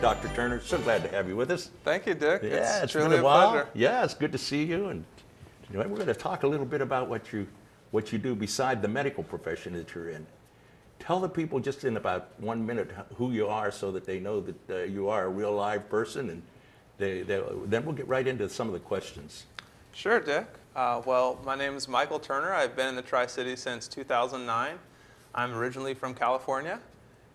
Dr. Turner, so glad to have you with us. Thank you, Dick. Yeah, it's truly been a while. pleasure. Yeah, it's good to see you. And we're going to talk a little bit about what you do beside the medical profession that you're in. Tell the people just in about 1 minute who you are so that they know that you are a real live person, and then we'll get right into some of the questions. Sure, Dick. Well, my name is Michael Turner. I've been in the Tri-Cities since 2009. I'm originally from California,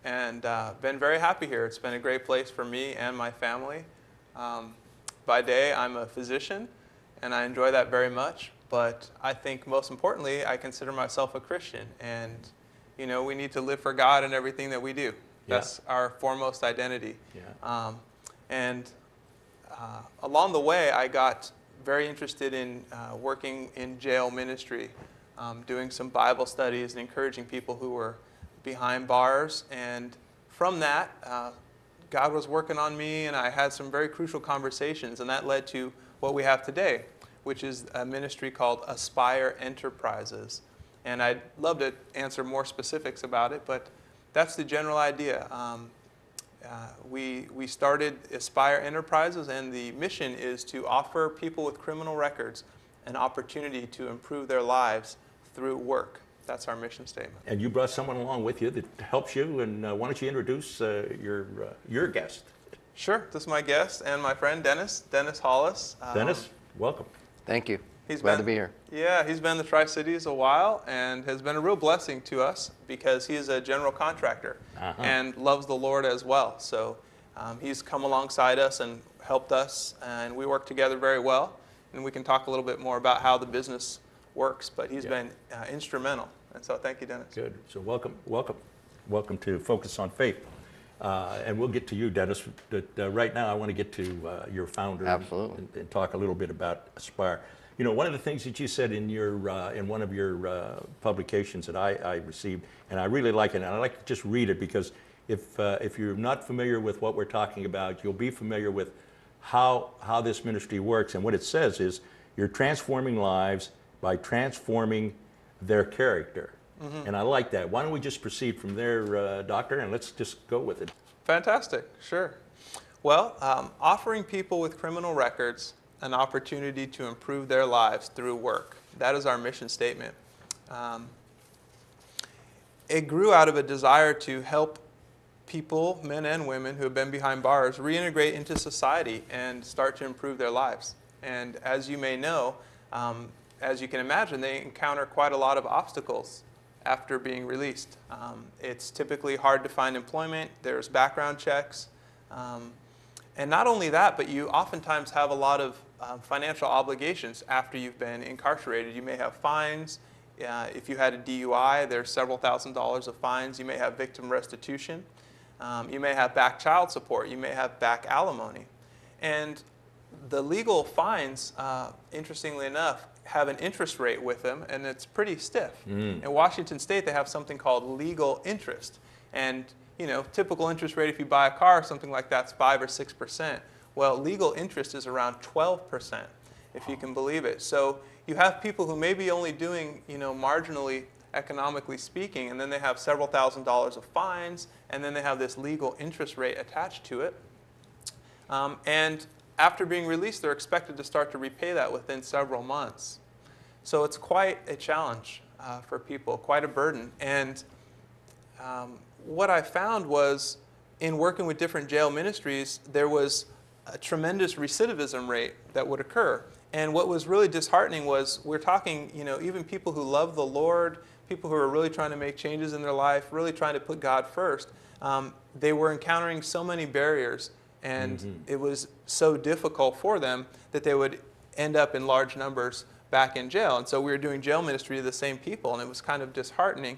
and been very happy here. It's been a great place for me and my family. By day, I'm a physician, and I enjoy that very much. But I think most importantly, I consider myself a Christian, and we need to live for God in everything that we do. That's our foremost identity. Yeah. Along the way, I got very interested in working in jail ministry, doing some Bible studies and encouraging people who were behind bars. And from that, God was working on me, and I had some very crucial conversations, and that led to what we have today, which is a ministry called Aspire Enterprises. And I'd love to answer more specifics about it, but that's the general idea. We started Aspire Enterprises, and the mission is to offer people with criminal records an opportunity to improve their lives through work. That's our mission statement. And you brought someone along with you that helps you, and why don't you introduce your guest? Sure. This is my guest and my friend Dennis Hollis. Dennis, welcome. Thank you. He's Glad to be here. Yeah, he's been in the Tri-Cities a while and has been a real blessing to us because he is a general contractor and loves the Lord as well. So he's come alongside us and helped us, and we work together very well. And we can talk a little bit more about how the business works, but he's been instrumental. And so thank you, Dennis. Good. So welcome to Focus on Faith. And we'll get to you, Dennis. But right now, I want to get to your founder. Absolutely. And talk a little bit about Aspire. One of the things that you said in in one of your publications that I received, and I really like it, and I like to just read it because if you're not familiar with what we're talking about, you'll be familiar with how this ministry works. And what it says is, you're transforming lives by transforming their character. Mm-hmm. And I like that. Why don't we just proceed from there, Doctor, and let's just go with it. Fantastic. Sure. Well, offering people with criminal records an opportunity to improve their lives through work. That is our mission statement. It grew out of a desire to help people, men and women, who have been behind bars, reintegrate into society and start to improve their lives. And as you may know, as you can imagine, they encounter quite a lot of obstacles after being released. It's typically hard to find employment. There's background checks. And not only that, but you oftentimes have a lot of financial obligations after you've been incarcerated. You may have fines. If you had a DUI, there's several $1,000s of fines. You may have victim restitution. You may have back child support. You may have back alimony. And the legal fines, interestingly enough, have an interest rate with them, and it's pretty stiff. In Washington State, they have something called legal interest. And typical interest rate if you buy a car, something like that's 5 or 6%. Well, legal interest is around 12%, if you can believe it. So you have people who may be only doing, marginally, economically speaking, and then they have several $1,000s of fines, and then they have this legal interest rate attached to it. And after being released, they're expected to start to repay that within several months. So it's quite a challenge for people, quite a burden. And what I found was, in working with different jail ministries, there was a tremendous recidivism rate that would occur. And what was really disheartening was, we're talking, even people who love the Lord, people who are really trying to make changes in their life, really trying to put God first, they were encountering so many barriers, and it was so difficult for them that they would end up in large numbers back in jail. And so we were doing jail ministry to the same people, and it was kind of disheartening.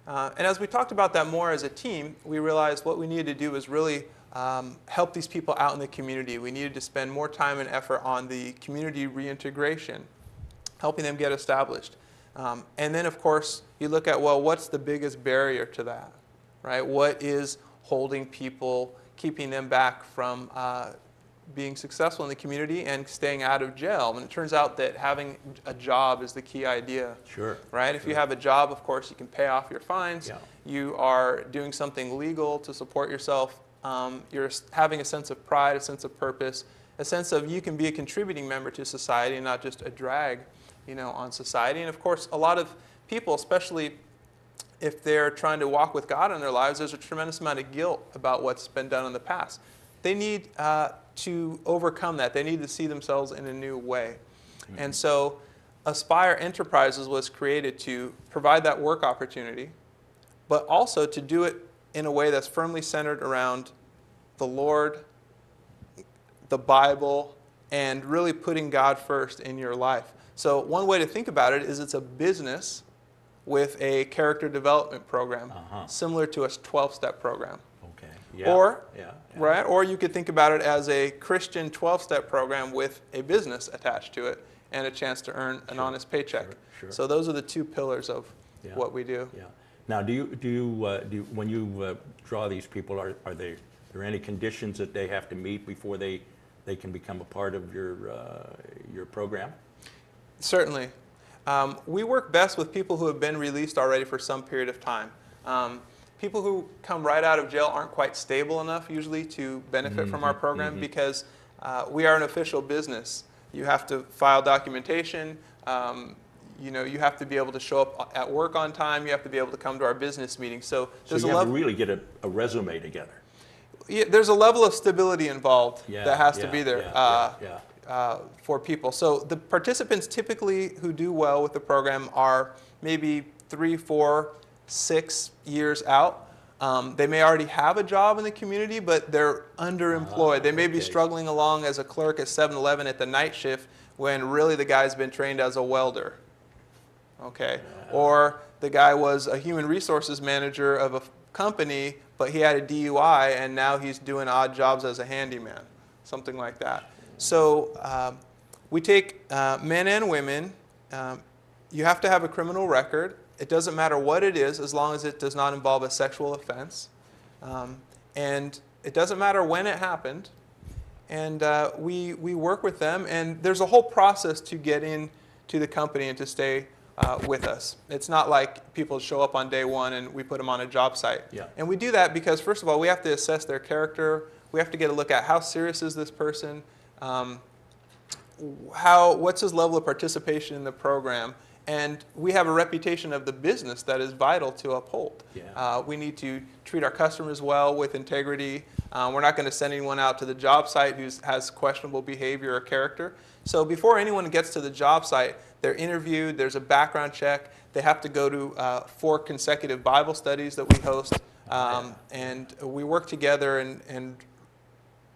And as we talked about that more as a team, we realized what we needed to do was really help these people out in the community. We needed to spend more time and effort on the community reintegration, helping them get established. And then, of course, you look at, well, what's the biggest barrier to that, right? What is holding people, keeping them back from being successful in the community and staying out of jail? And it turns out that having a job is the key idea. Sure. Right? If you have a job, of course, you can pay off your fines. Yeah. You are doing something legal to support yourself. You're having a sense of pride, a sense of purpose, a sense of you can be a contributing member to society and not just a drag, on society. And of course, a lot of people, especially if they're trying to walk with God in their lives, there's a tremendous amount of guilt about what's been done in the past. They need to overcome that. They need to see themselves in a new way. Mm-hmm. And so Aspire Enterprises was created to provide that work opportunity, but also to do it in a way that's firmly centered around the Lord, the Bible, and really putting God first in your life. So one way to think about it is it's a business with a character development program, similar to a 12-step program. Okay. Yeah. Or, yeah. right? Or you could think about it as a Christian 12-step program with a business attached to it and a chance to earn an honest paycheck. Sure. So those are the two pillars of what we do. Yeah. Now, do you when you draw these people, are there any conditions that they have to meet before they can become a part of your program? Certainly. We work best with people who have been released already for some period of time. People who come right out of jail aren't quite stable enough usually to benefit from our program because we are an official business. You have to file documentation. You have to be able to show up at work on time. You have to be able to come to our business meetings. So you have to really get a resume together. Yeah, there's a level of stability involved that has to be there. For people. So the participants typically who do well with the program are maybe 3, 4, 6 years out. They may already have a job in the community, but they're underemployed. They may be struggling along as a clerk at 7-Eleven at the night shift when really the guy's been trained as a welder. Okay. Or the guy was a human resources manager of a company, but he had a DUI and now he's doing odd jobs as a handyman. Something like that. So we take men and women. You have to have a criminal record. It doesn't matter what it is as long as it does not involve a sexual offense. And it doesn't matter when it happened. And we work with them. And there's a whole process to get into the company and to stay with us. It's not like people show up on day one and we put them on a job site. Yeah. And we do that because, first of all, we have to assess their character. We have to get a look at how serious is this person. What's his level of participation in the program? And we have a reputation of the business that is vital to uphold. Yeah. We need to treat our customers well with integrity. We're not going to send anyone out to the job site who has questionable behavior or character. So before anyone gets to the job site, they're interviewed, there's a background check, they have to go to 4 consecutive Bible studies that we host, and we work together and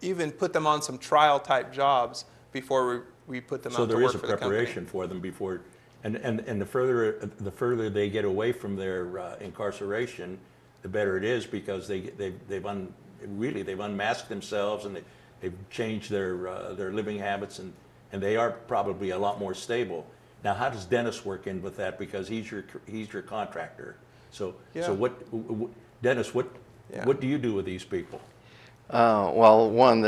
even put them on some trial type jobs before we put them out to work for the company. So there is a preparation for them before, and the further they get away from their incarceration, the better it is because they've unmasked themselves and they've changed their living habits and they are probably a lot more stable. Now, how does Dennis work in with that? Because he's your contractor. So Dennis, what do you do with these people? Well, one,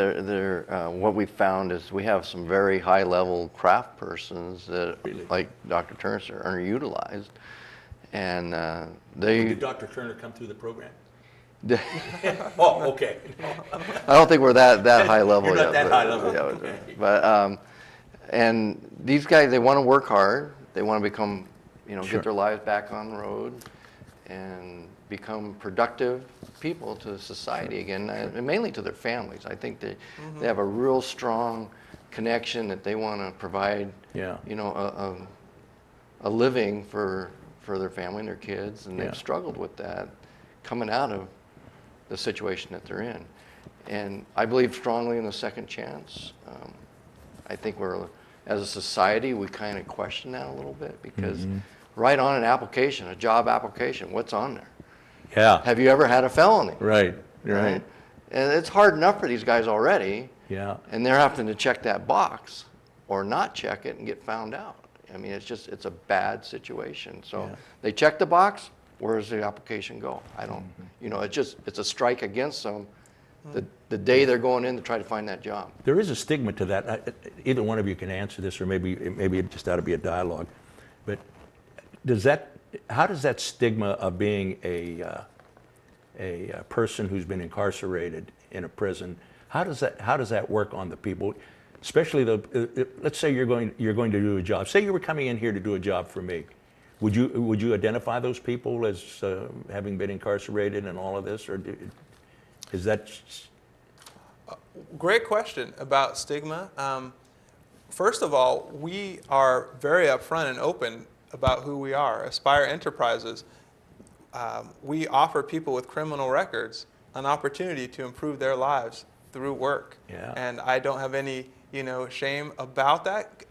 what we found is we have some very high-level craft persons that, like Dr. Turner, are underutilized, and Did Dr. Turner come through the program? Oh, okay. I don't think we're that high level You're not yet. That high level. Okay. But and these guys, they want to work hard. They want to become, Sure. get their lives back on the road, and become productive people to society again, and mainly to their families. I think they have a real strong connection that they want to provide, a living for their family and their kids, and they've struggled with that coming out of the situation that they're in. And I believe strongly in the second chance. I think as a society, we kind of question that a little bit because right on an application, a job application, what's on there? Yeah. Have you ever had a felony? Right. And it's hard enough for these guys already. Yeah. And they're having to check that box or not check it and get found out. I mean, it's a bad situation. So they check the box. Where does the application go? I don't, it's a strike against them the day they're going in to try to find that job. There is a stigma to that. Either one of you can answer this, or maybe it just ought to be a dialogue. But how does that stigma of being a person who's been incarcerated in a prison. How does that work on the people? Especially let's say you're going to do a job. Say you were coming in here to do a job for me. Would you identify those people as having been incarcerated and all of this, or is that? Great question about stigma. First of all, we are very upfront and open about who we are. Aspire Enterprises, we offer people with criminal records an opportunity to improve their lives through work. Yeah. And I don't have any shame about that.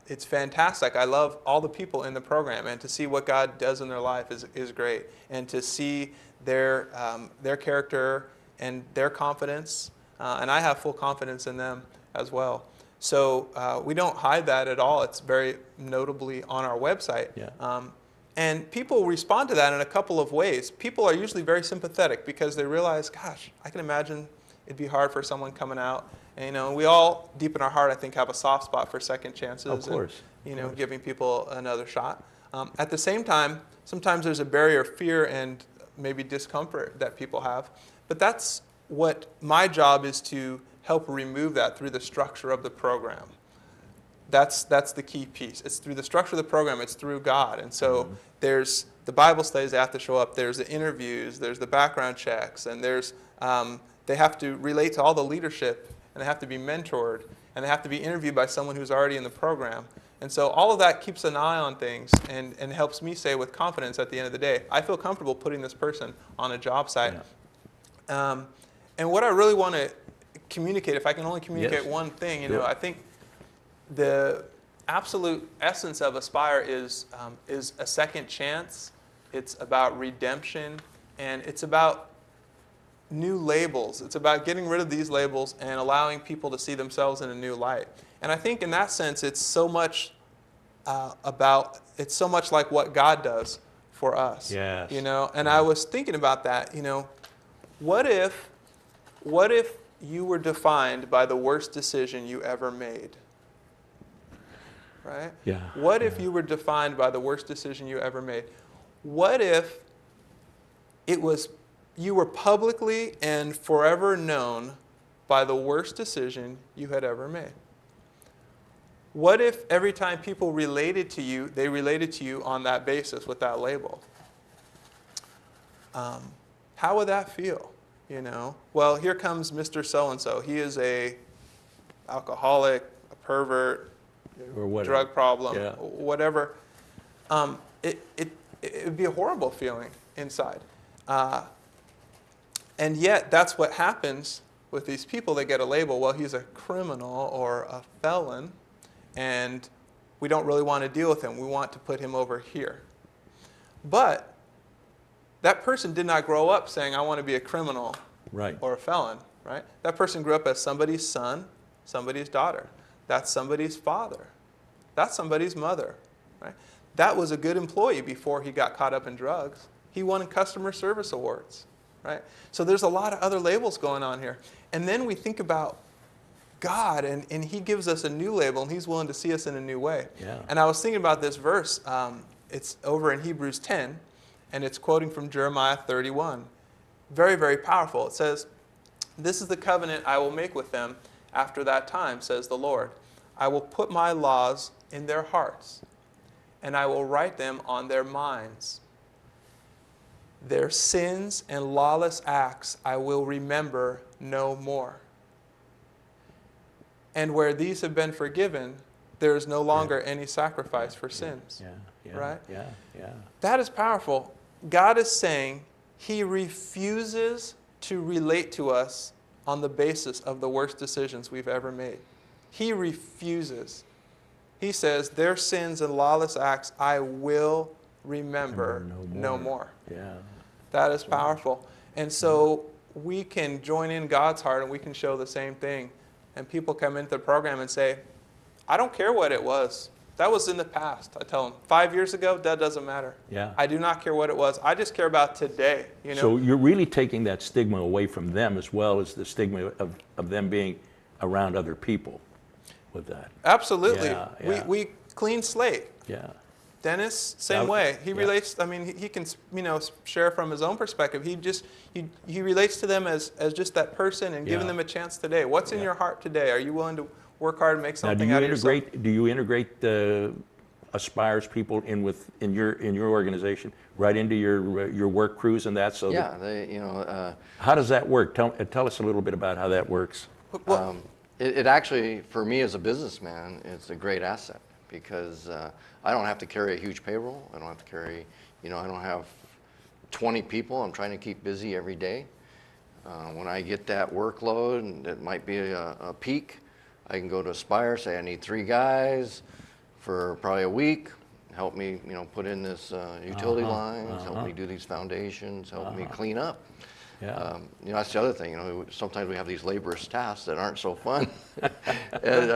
It's fantastic. I love all the people in the program, and to see what God does in their life is great. And to see their character and their confidence, and I have full confidence in them as well. So we don't hide that at all. It's very notably on our website. Yeah. And people respond to that in a couple of ways. People are usually very sympathetic because they realize, gosh, I can imagine it'd be hard for someone coming out. And we all, deep in our heart, I think, have a soft spot for second chances. Of course. And, giving people another shot. At the same time, sometimes there's a barrier of fear and maybe discomfort that people have. But that's what my job is, to help remove that through the structure of the program. That's the key piece. It's through the structure of the program. It's through God. And so there's the Bible studies that have to show up. There's the interviews. There's the background checks. And there's they have to relate to all the leadership, and they have to be mentored, and they have to be interviewed by someone who's already in the program. And so all of that keeps an eye on things and helps me say with confidence at the end of the day, I feel comfortable putting this person on a job site. Yeah. And what I really want to communicate, if I can only communicate one thing, I think the absolute essence of Aspire is a second chance. It's about redemption, and it's about new labels. It's about getting rid of these labels and allowing people to see themselves in a new light. And I think in that sense, it's so much it's so much like what God does for us. Yes. And I was thinking about that. What if you were defined by the worst decision you ever made? Right? Yeah. What if you were defined by the worst decision you ever made? What if you were publicly and forever known by the worst decision you had ever made? What if every time people related to you, they related to you on that basis with that label? How would that feel? Well, here comes Mr. So-and-so. He is a alcoholic, a pervert, Or whatever. drug problem, Yeah. whatever. It would be a horrible feeling inside. And yet, that's what happens with these people. They get a label. Well, he's a criminal or a felon, and we don't really want to deal with him. We want to put him over here. But that person did not grow up saying, I want to be a criminal Right. or a felon, right? That person grew up as somebody's son, somebody's daughter. That's somebody's father. That's somebody's mother, right? That was a good employee before he got caught up in drugs. He won customer service awards, right? So there's a lot of other labels going on here. And then we think about God, and he gives us a new label, and he's willing to see us in a new way. Yeah. And I was thinking about this verse. It's over in Hebrews 10, and it's quoting from Jeremiah 31. Very, very powerful. It says, this is the covenant I will make with them after that time, says the Lord. I will put my laws in their hearts, and I will write them on their minds. Their sins and lawless acts I will remember no more. And where these have been forgiven, there is no longer any sacrifice for sins. Yeah. Right? Yeah. That is powerful. God is saying he refuses to relate to us on the basis of the worst decisions we've ever made. He refuses. He says, their sins and lawless acts I will remember no more. Yeah. That is powerful. And so we can join in God's heart, and we can show the same thing. And people come into the program and say, I don't care what it was. That was in the past. I tell them, 5 years ago, that doesn't matter. Yeah. I do not care what it was. I just care about today. So you're really taking that stigma away from them, as well as the stigma of them being around other people with that. Absolutely. Yeah, yeah. We clean slate. Yeah. Dennis, same Yeah. way. He Yeah. relates. I mean, he can share from his own perspective. He relates to them as just that person and giving Yeah. them a chance today. What's in Yeah. your heart today? Are you willing to work hard and make Now, something out of yourself? do you integrate the Aspire's people in your organization right into your work crews and that? So Yeah, how does that work? Tell us a little bit about how that works. Well, it actually, for me as a businessman, it's a great asset because I don't have to carry a huge payroll. I don't have to carry, I don't have 20 people I'm trying to keep busy every day. When I get that workload, and it might be a peak, I can go to Aspire, say I need 3 guys for probably a week, help me, put in this utility lines, help me do these foundations, help me clean up. Yeah. That's the other thing. Sometimes we have these laborious tasks that aren't so fun, and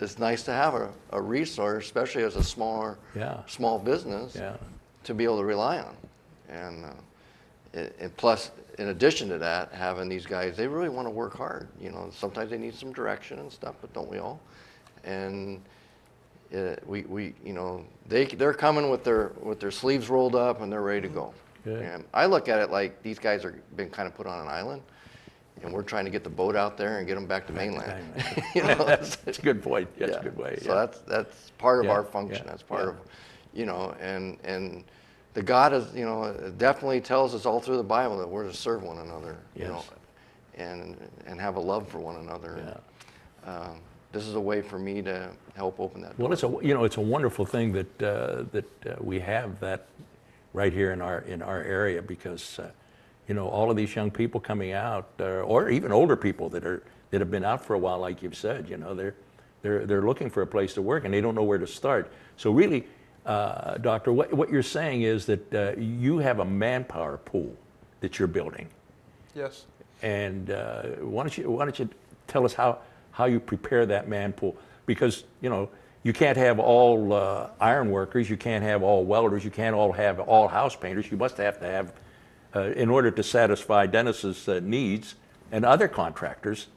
it's nice to have a resource, especially as a small business, Yeah. to be able to rely on. And plus, in addition to that, having these guys, they really want to work hard. Sometimes they need some direction and stuff, but don't we all? And they're coming with their sleeves rolled up and they're ready to go. Good. And I look at it like these guys are been kind of put on an island, and we're trying to get the boat out there and get them back to mainland. That's a good point. That's a good way. So Yeah. that's part of Yeah, our function. yeah, That's part yeah. of, and the God is, definitely tells us all through the Bible that we're to serve one another, Yes. and have a love for one another. Yeah. And, this is a way for me to help open that door. Well, it's a wonderful thing that we have that right here in our area because all of these young people coming out, or even older people that have been out for a while, like you've said, they're looking for a place to work and they don't know where to start. So really, Doctor, what you're saying is that you have a manpower pool that you're building, yes. and why don't you tell us how you prepare that man pool? Because you can't have all iron workers, you can't have all welders, you can't have all house painters. You must have to have, in order to satisfy Dennis's needs and other contractors,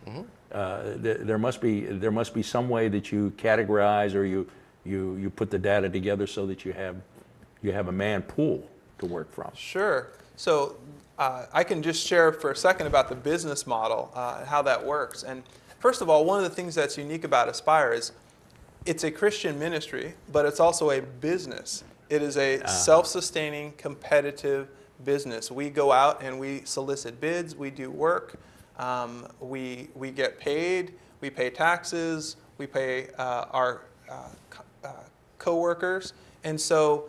there must be some way that you categorize or you put the data together so that you have a man pool to work from. Sure. So I can just share for a second about the business model, how that works. And first of all, one of the things that's unique about Aspire is it's a Christian ministry, but it's also a business. It is a self-sustaining, competitive business. We go out and we solicit bids, we do work, we get paid, we pay taxes, we pay our co-workers, and so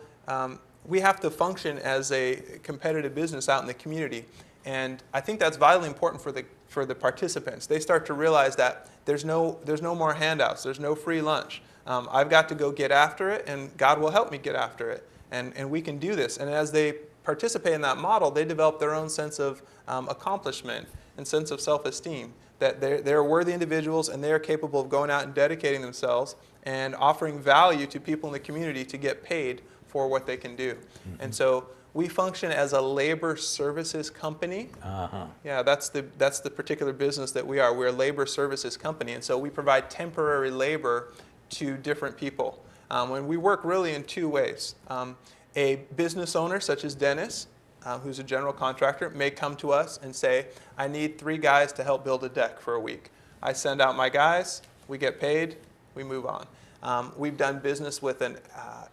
we have to function as a competitive business out in the community. And I think that's vitally important for the participants. They start to realize that there's no more handouts, there's no free lunch. I've got to go get after it, and God will help me get after it, and we can do this. And as they participate in that model, they develop their own sense of accomplishment and sense of self-esteem, that they're worthy individuals and they are capable of going out and dedicating themselves and offering value to people in the community to get paid for what they can do. Mm-hmm. And so we function as a labor services company. Yeah, that's the particular business that we are. We're a labor services company, and so we provide temporary labor to different people. And we work really in 2 ways. A business owner such as Dennis, who's a general contractor, may come to us and say, I need 3 guys to help build a deck for a week. I send out my guys, we get paid, we move on. We've done business with an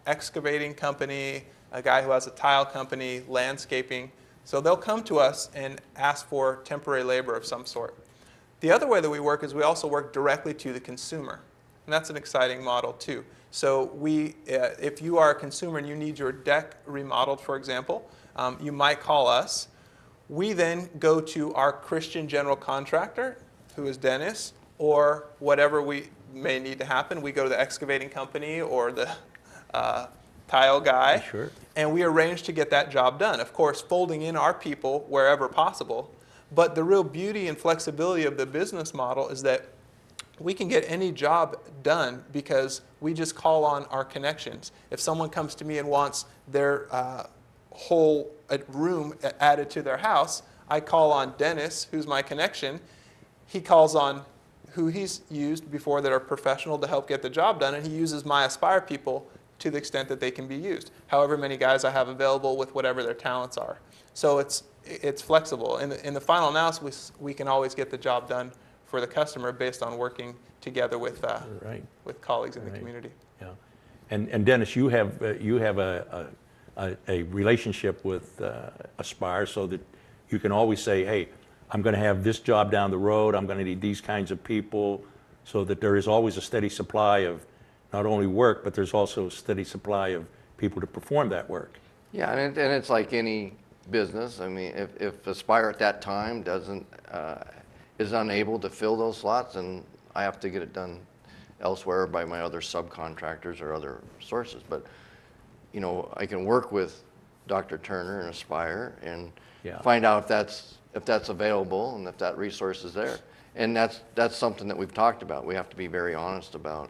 excavating company, a guy who has a tile company, landscaping. So they'll come to us and ask for temporary labor of some sort. The other way that we work is we also work directly to the consumer. And that's an exciting model too. So if you are a consumer and you need your deck remodeled, for example, you might call us. We then go to our Christian general contractor, who is Dennis, or whatever we may need to happen. We go to the excavating company or the tile guy, Sure. and we arrange to get that job done. Of course, folding in our people wherever possible. But the real beauty and flexibility of the business model is that we can get any job done because we just call on our connections. If someone comes to me and wants their whole room added to their house, I call on Dennis, who's my connection. He calls on who he's used before that are professional to help get the job done, and he uses my Aspire people to the extent that they can be used. However many guys I have available with whatever their talents are. So it's flexible. In the final analysis, we can always get the job done for the customer based on working together with Right. with colleagues in the Right. community. Yeah. And Dennis, you have a relationship with Aspire, so that you can always say, hey, I'm going to have this job down the road, I'm going to need these kinds of people, so that there is always a steady supply of not only work, but there's also a steady supply of people to perform that work. Yeah, and it's like any business. I mean, if Aspire at that time is unable to fill those slots, then I have to get it done elsewhere by my other subcontractors or other sources. But, you know, I can work with Dr. Turner and Aspire and Yeah. find out if that's available and if that resource is there. And that's something that we've talked about. We have to be very honest about,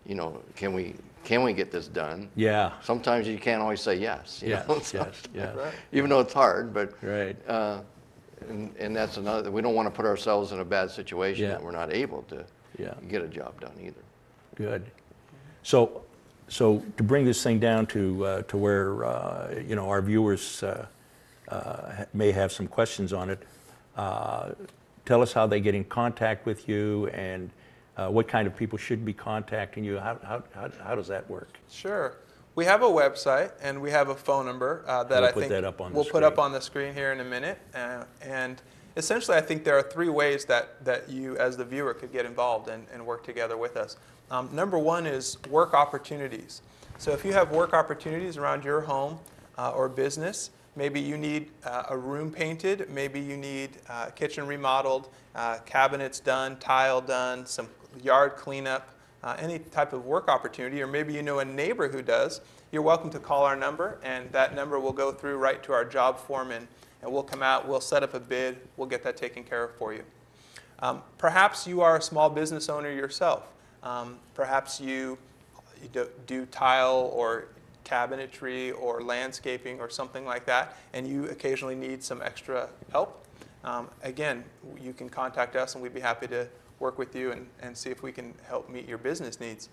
you know, can we get this done? Yeah. Sometimes you can't always say yes. You Yes, know? yes, yes. Right. Even though it's hard, but Right. and that's another. We don't want to put ourselves in a bad situation Yeah. that we're not able to Yeah. get a job done either. Good. So to bring this thing down to where you know, our viewers may have some questions on it, tell us how they get in contact with you, and what kind of people should be contacting you. How does that work? Sure. We have a website and we have a phone number that We'll I put think that up on the we'll put up screen. on the screen here in a minute. And essentially, I think there are three ways that you, as the viewer, could get involved and work together with us. Number one is work opportunities. So if you have work opportunities around your home or business, maybe you need a room painted, maybe you need kitchen remodeled, cabinets done, tile done, some yard cleanup, any type of work opportunity, or maybe you know a neighbor who does, you're welcome to call our number, and that number will go through right to our job foreman, and we'll come out, we'll set up a bid, we'll get that taken care of for you. Perhaps you are a small business owner yourself. Perhaps you do tile or cabinetry or landscaping or something like that, and you occasionally need some extra help. Again, you can contact us and we'd be happy to work with you and see if we can help meet your business needs.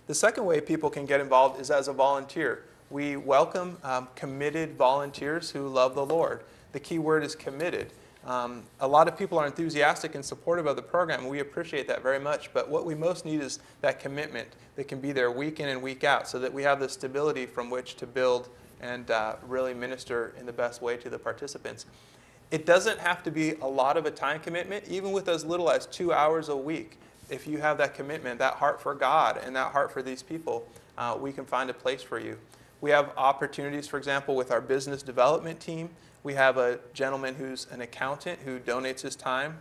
The second way people can get involved is as a volunteer. We welcome committed volunteers who love the Lord. The key word is committed. A lot of people are enthusiastic and supportive of the program, and we appreciate that very much, but what we most need is that commitment that can be there week in and week out, so that we have the stability from which to build and really minister in the best way to the participants. It doesn't have to be a lot of a time commitment, even with as little as 2 hours a week. If you have that commitment, that heart for God and that heart for these people, we can find a place for you. We have opportunities, for example, with our business development team. We have a gentleman who's an accountant who donates his time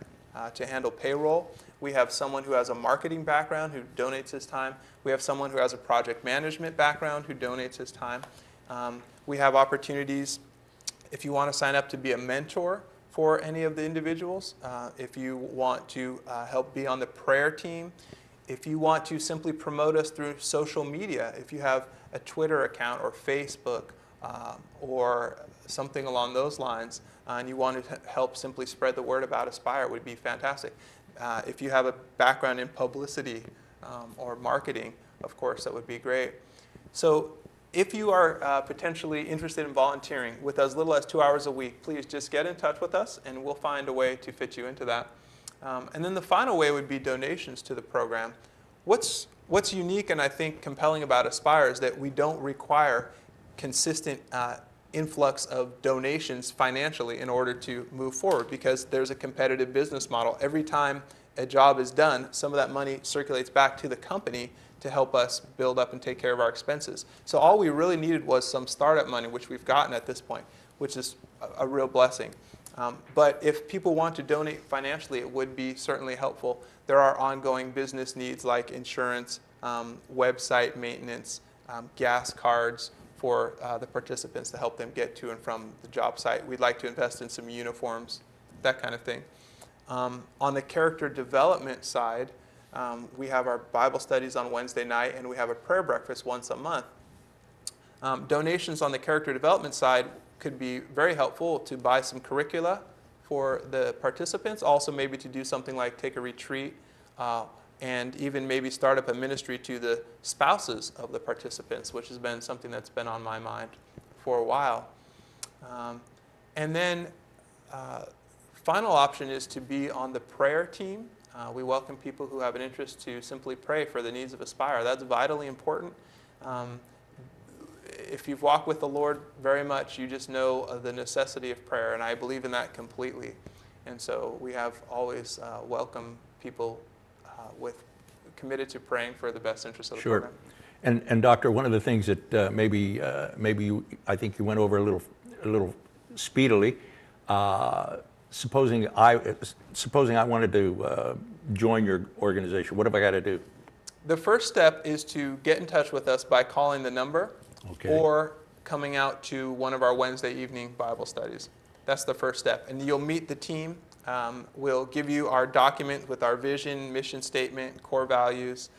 to handle payroll. We have someone who has a marketing background who donates his time. We have someone who has a project management background who donates his time. We have opportunities if you want to sign up to be a mentor for any of the individuals, if you want to help be on the prayer team, if you want to simply promote us through social media, if you have a Twitter account or Facebook or something along those lines, and you want to help simply spread the word about Aspire, would be fantastic. If you have a background in publicity or marketing, of course, that would be great. So if you are potentially interested in volunteering with as little as 2 hours a week, please just get in touch with us and we'll find a way to fit you into that. And then the final way would be donations to the program. What's unique and I think compelling about Aspire is that we don't require consistent influx of donations financially in order to move forward, because there's a competitive business model. Every time a job is done, some of that money circulates back to the company to help us build up and take care of our expenses. So all we really needed was some startup money, which we've gotten at this point, which is a real blessing. But if people want to donate financially, it would be certainly helpful. There are ongoing business needs like insurance, website maintenance, gas cards for the participants to help them get to and from the job site. We'd like to invest in some uniforms, that kind of thing. On the character development side, we have our Bible studies on Wednesday night, and we have a prayer breakfast once a month. Donations on the character development side could be very helpful to buy some curricula for the participants, also maybe to do something like take a retreat and even maybe start up a ministry to the spouses of the participants, which has been something that's been on my mind for a while. And then final option is to be on the prayer team. We welcome people who have an interest to simply pray for the needs of Aspire. That's vitally important. If you've walked with the Lord very much, you just know the necessity of prayer, and I believe in that completely. And so we have always welcomed people committed to praying for the best interests of the Sure. program. And Doctor, one of the things that maybe I think you went over a little speedily. Supposing I wanted to join your organization, what have I got to do? The first step is to get in touch with us by calling the number or coming out to one of our Wednesday evening Bible studies. That's the first step. And you'll meet the team. We'll give you our document with our vision, mission statement, core values.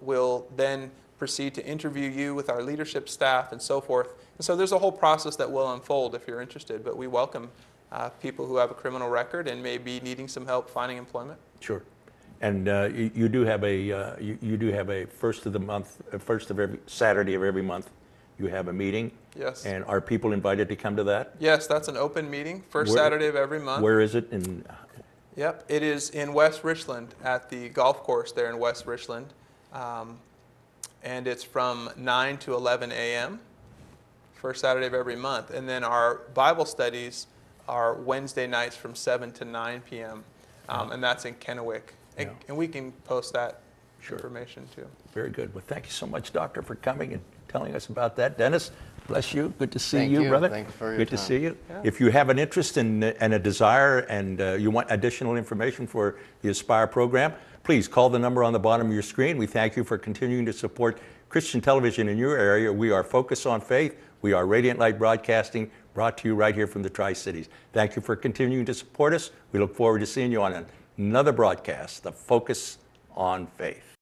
We'll then proceed to interview you with our leadership staff and so forth. And so there's a whole process that will unfold if you're interested, but we welcome people who have a criminal record and may be needing some help finding employment. Sure. And you do have a first of the month, first of every Saturday of every month, you have a meeting. Yes. And are people invited to come to that? Yes, that's an open meeting, first Saturday of every month. Where is it? Yep, it is in West Richland at the golf course there in West Richland. And it's from 9 to 11 a.m., first Saturday of every month. And then our Bible studies are Wednesday nights from 7 to 9 p.m., and that's in Kennewick. Yeah. And we can post that Sure. information too. Very good. Well, thank you so much, Doctor, for coming and telling us about that. Dennis, bless you. Good to see Thank you, you. brother. Thanks for your Good to time. see you. Yeah. If you have an interest and a desire and you want additional information for the Aspire program, please call the number on the bottom of your screen. We thank you for continuing to support Christian television in your area. We are Focus on Faith. We are Radiant Light Broadcasting, brought to you right here from the Tri-Cities. Thank you for continuing to support us. We look forward to seeing you on another broadcast, the Focus on Faith.